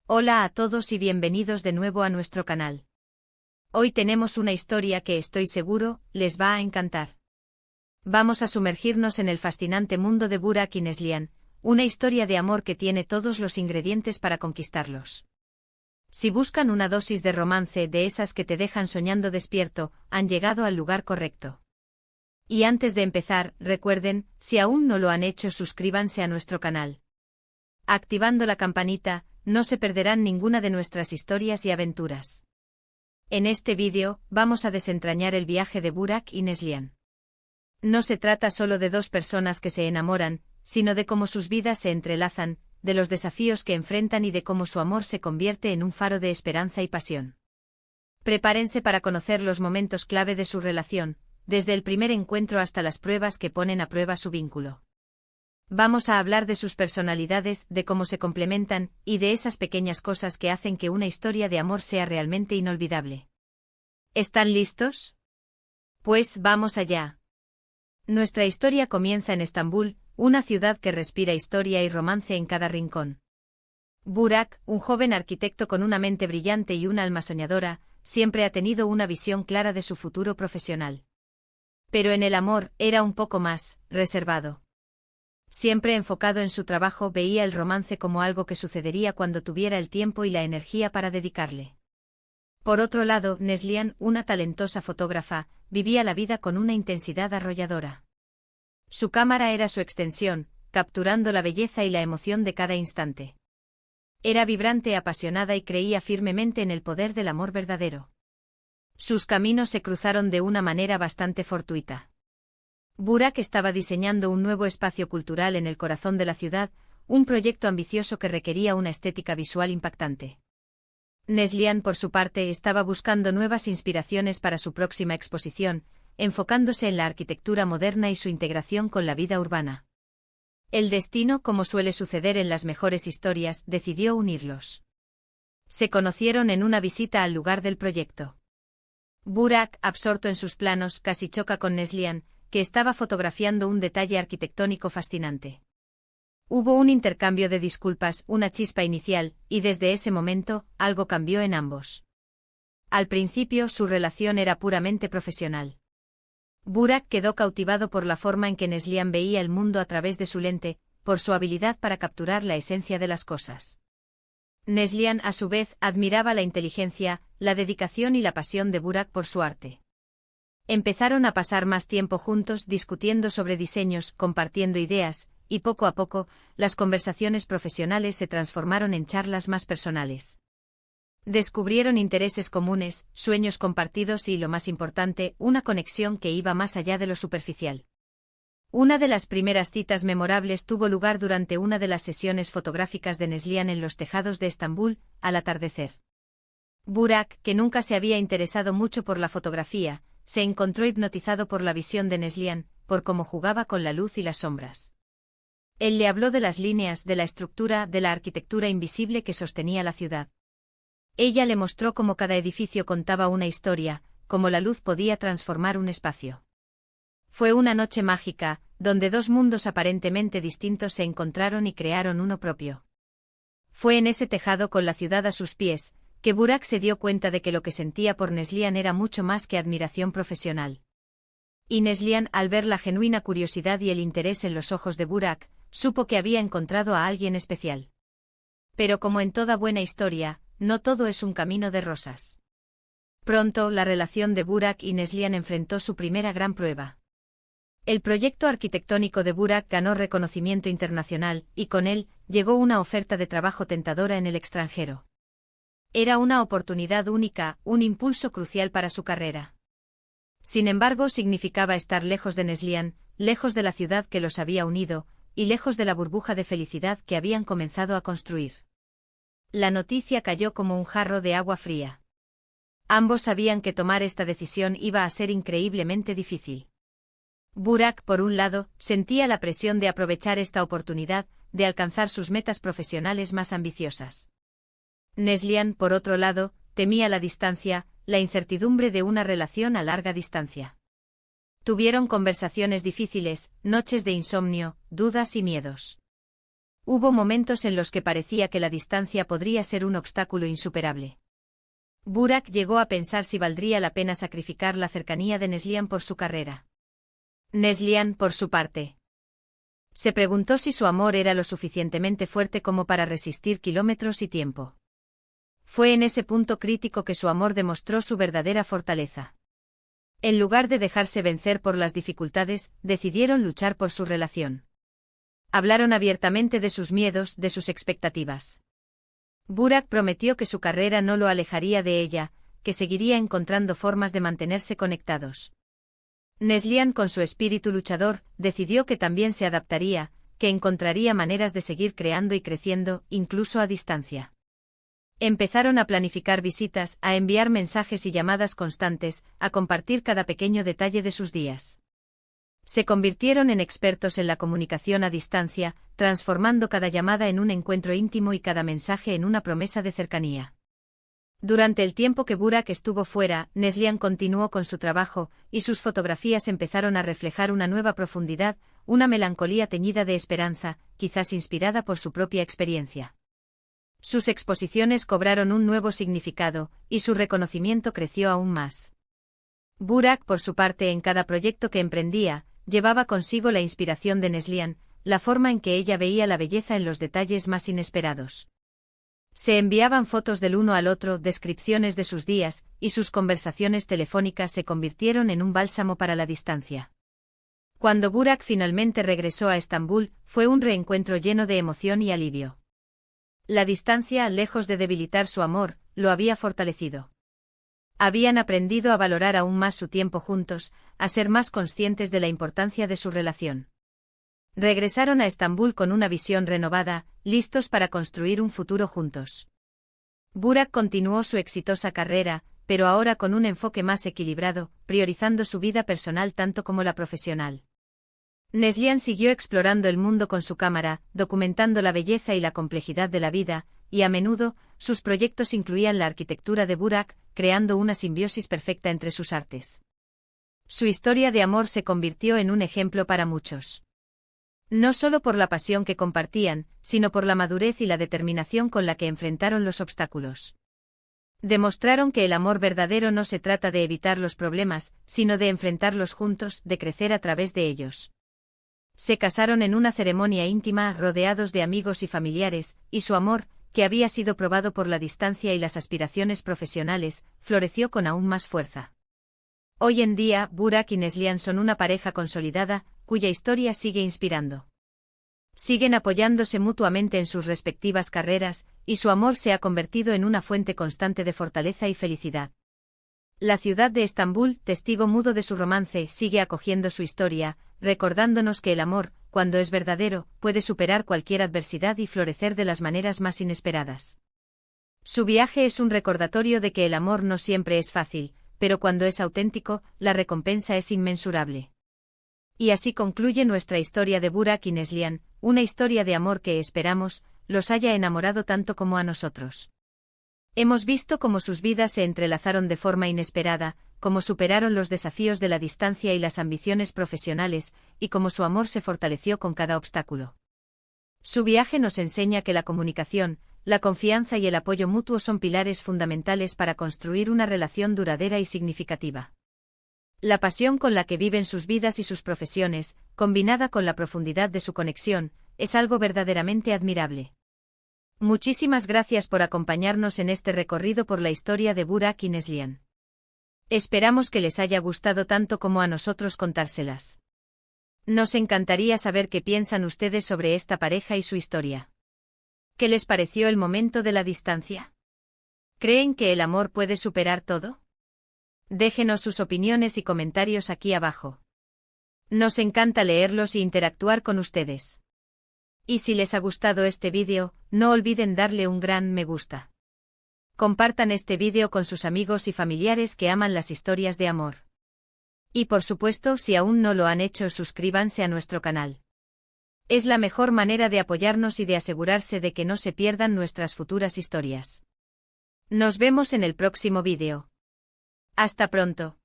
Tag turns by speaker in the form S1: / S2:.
S1: Hola a todos y bienvenidos de nuevo a nuestro canal. Hoy tenemos una historia que estoy seguro les va a encantar. Vamos a sumergirnos en el fascinante mundo de Burak y Neslihan, una historia de amor que tiene todos los ingredientes para conquistarlos. Si buscan una dosis de romance de esas que te dejan soñando despierto, han llegado al lugar correcto. Y antes de empezar, recuerden, si aún no lo han hecho, suscríbanse a nuestro canal. Activando la campanita, no se perderán ninguna de nuestras historias y aventuras. En este vídeo, vamos a desentrañar el viaje de Burak y Neslihan. No se trata solo de dos personas que se enamoran, sino de cómo sus vidas se entrelazan, de los desafíos que enfrentan y de cómo su amor se convierte en un faro de esperanza y pasión. Prepárense para conocer los momentos clave de su relación, desde el primer encuentro hasta las pruebas que ponen a prueba su vínculo. Vamos a hablar de sus personalidades, de cómo se complementan, y de esas pequeñas cosas que hacen que una historia de amor sea realmente inolvidable. ¿Están listos? Pues vamos allá. Nuestra historia comienza en Estambul, una ciudad que respira historia y romance en cada rincón. Burak, un joven arquitecto con una mente brillante y una alma soñadora, siempre ha tenido una visión clara de su futuro profesional. Pero en el amor, era un poco más reservado. Siempre enfocado en su trabajo, veía el romance como algo que sucedería cuando tuviera el tiempo y la energía para dedicarle. Por otro lado, Neslihan, una talentosa fotógrafa, vivía la vida con una intensidad arrolladora. Su cámara era su extensión, capturando la belleza y la emoción de cada instante. Era vibrante, apasionada y creía firmemente en el poder del amor verdadero. Sus caminos se cruzaron de una manera bastante fortuita. Burak estaba diseñando un nuevo espacio cultural en el corazón de la ciudad, un proyecto ambicioso que requería una estética visual impactante. Neslihan, por su parte, estaba buscando nuevas inspiraciones para su próxima exposición, enfocándose en la arquitectura moderna y su integración con la vida urbana. El destino, como suele suceder en las mejores historias, decidió unirlos. Se conocieron en una visita al lugar del proyecto. Burak, absorto en sus planos, casi choca con Neslihan, que estaba fotografiando un detalle arquitectónico fascinante. Hubo un intercambio de disculpas, una chispa inicial, y desde ese momento, algo cambió en ambos. Al principio, su relación era puramente profesional. Burak quedó cautivado por la forma en que Neslihan veía el mundo a través de su lente, por su habilidad para capturar la esencia de las cosas. Neslihan, a su vez, admiraba la inteligencia, la dedicación y la pasión de Burak por su arte. Empezaron a pasar más tiempo juntos discutiendo sobre diseños, compartiendo ideas, y poco a poco, las conversaciones profesionales se transformaron en charlas más personales. Descubrieron intereses comunes, sueños compartidos y, lo más importante, una conexión que iba más allá de lo superficial. Una de las primeras citas memorables tuvo lugar durante una de las sesiones fotográficas de Neslihan en los tejados de Estambul, al atardecer. Burak, que nunca se había interesado mucho por la fotografía, se encontró hipnotizado por la visión de Neslihan, por cómo jugaba con la luz y las sombras. Él le habló de las líneas, de la estructura, de la arquitectura invisible que sostenía la ciudad. Ella le mostró cómo cada edificio contaba una historia, cómo la luz podía transformar un espacio. Fue una noche mágica, donde dos mundos aparentemente distintos se encontraron y crearon uno propio. Fue en ese tejado con la ciudad a sus pies, que Burak se dio cuenta de que lo que sentía por Neslihan era mucho más que admiración profesional. Y Neslihan, al ver la genuina curiosidad y el interés en los ojos de Burak, supo que había encontrado a alguien especial. Pero como en toda buena historia, no todo es un camino de rosas. Pronto, la relación de Burak y Neslihan enfrentó su primera gran prueba. El proyecto arquitectónico de Burak ganó reconocimiento internacional, y con él, llegó una oferta de trabajo tentadora en el extranjero. Era una oportunidad única, un impulso crucial para su carrera. Sin embargo, significaba estar lejos de Neslihan, lejos de la ciudad que los había unido, y lejos de la burbuja de felicidad que habían comenzado a construir. La noticia cayó como un jarro de agua fría. Ambos sabían que tomar esta decisión iba a ser increíblemente difícil. Burak, por un lado, sentía la presión de aprovechar esta oportunidad, de alcanzar sus metas profesionales más ambiciosas. Neslihan, por otro lado, temía la distancia, la incertidumbre de una relación a larga distancia. Tuvieron conversaciones difíciles, noches de insomnio, dudas y miedos. Hubo momentos en los que parecía que la distancia podría ser un obstáculo insuperable. Burak llegó a pensar si valdría la pena sacrificar la cercanía de Neslihan por su carrera. Neslihan, por su parte, se preguntó si su amor era lo suficientemente fuerte como para resistir kilómetros y tiempo. Fue en ese punto crítico que su amor demostró su verdadera fortaleza. En lugar de dejarse vencer por las dificultades, decidieron luchar por su relación. Hablaron abiertamente de sus miedos, de sus expectativas. Burak prometió que su carrera no lo alejaría de ella, que seguiría encontrando formas de mantenerse conectados. Neslihan, con su espíritu luchador, decidió que también se adaptaría, que encontraría maneras de seguir creando y creciendo, incluso a distancia. Empezaron a planificar visitas, a enviar mensajes y llamadas constantes, a compartir cada pequeño detalle de sus días. Se convirtieron en expertos en la comunicación a distancia, transformando cada llamada en un encuentro íntimo y cada mensaje en una promesa de cercanía. Durante el tiempo que Burak estuvo fuera, Neslihan continuó con su trabajo, y sus fotografías empezaron a reflejar una nueva profundidad, una melancolía teñida de esperanza, quizás inspirada por su propia experiencia. Sus exposiciones cobraron un nuevo significado, y su reconocimiento creció aún más. Burak, por su parte, en cada proyecto que emprendía, llevaba consigo la inspiración de Neslihan, la forma en que ella veía la belleza en los detalles más inesperados. Se enviaban fotos del uno al otro, descripciones de sus días, y sus conversaciones telefónicas se convirtieron en un bálsamo para la distancia. Cuando Burak finalmente regresó a Estambul, fue un reencuentro lleno de emoción y alivio. La distancia, lejos de debilitar su amor, lo había fortalecido. Habían aprendido a valorar aún más su tiempo juntos, a ser más conscientes de la importancia de su relación. Regresaron a Estambul con una visión renovada, listos para construir un futuro juntos. Burak continuó su exitosa carrera, pero ahora con un enfoque más equilibrado, priorizando su vida personal tanto como la profesional. Neslihan siguió explorando el mundo con su cámara, documentando la belleza y la complejidad de la vida, y a menudo, sus proyectos incluían la arquitectura de Burak, creando una simbiosis perfecta entre sus artes. Su historia de amor se convirtió en un ejemplo para muchos. No solo por la pasión que compartían, sino por la madurez y la determinación con la que enfrentaron los obstáculos. Demostraron que el amor verdadero no se trata de evitar los problemas, sino de enfrentarlos juntos, de crecer a través de ellos. Se casaron en una ceremonia íntima, rodeados de amigos y familiares, y su amor, que había sido probado por la distancia y las aspiraciones profesionales, floreció con aún más fuerza. Hoy en día, Burak y Neslihan son una pareja consolidada, cuya historia sigue inspirando. Siguen apoyándose mutuamente en sus respectivas carreras, y su amor se ha convertido en una fuente constante de fortaleza y felicidad. La ciudad de Estambul, testigo mudo de su romance, sigue acogiendo su historia, recordándonos que el amor, cuando es verdadero, puede superar cualquier adversidad y florecer de las maneras más inesperadas. Su viaje es un recordatorio de que el amor no siempre es fácil, pero cuando es auténtico, la recompensa es inmensurable. Y así concluye nuestra historia de Burak y Neslihan, una historia de amor que esperamos, los haya enamorado tanto como a nosotros. Hemos visto cómo sus vidas se entrelazaron de forma inesperada, cómo superaron los desafíos de la distancia y las ambiciones profesionales, y cómo su amor se fortaleció con cada obstáculo. Su viaje nos enseña que la comunicación, la confianza y el apoyo mutuo son pilares fundamentales para construir una relación duradera y significativa. La pasión con la que viven sus vidas y sus profesiones, combinada con la profundidad de su conexión, es algo verdaderamente admirable. Muchísimas gracias por acompañarnos en este recorrido por la historia de Burak y Neslihan. Esperamos que les haya gustado tanto como a nosotros contárselas. Nos encantaría saber qué piensan ustedes sobre esta pareja y su historia. ¿Qué les pareció el momento de la distancia? ¿Creen que el amor puede superar todo? Déjenos sus opiniones y comentarios aquí abajo. Nos encanta leerlos e interactuar con ustedes. Y si les ha gustado este vídeo, no olviden darle un gran me gusta. Compartan este vídeo con sus amigos y familiares que aman las historias de amor. Y por supuesto, si aún no lo han hecho, suscríbanse a nuestro canal. Es la mejor manera de apoyarnos y de asegurarse de que no se pierdan nuestras futuras historias. Nos vemos en el próximo vídeo. Hasta pronto.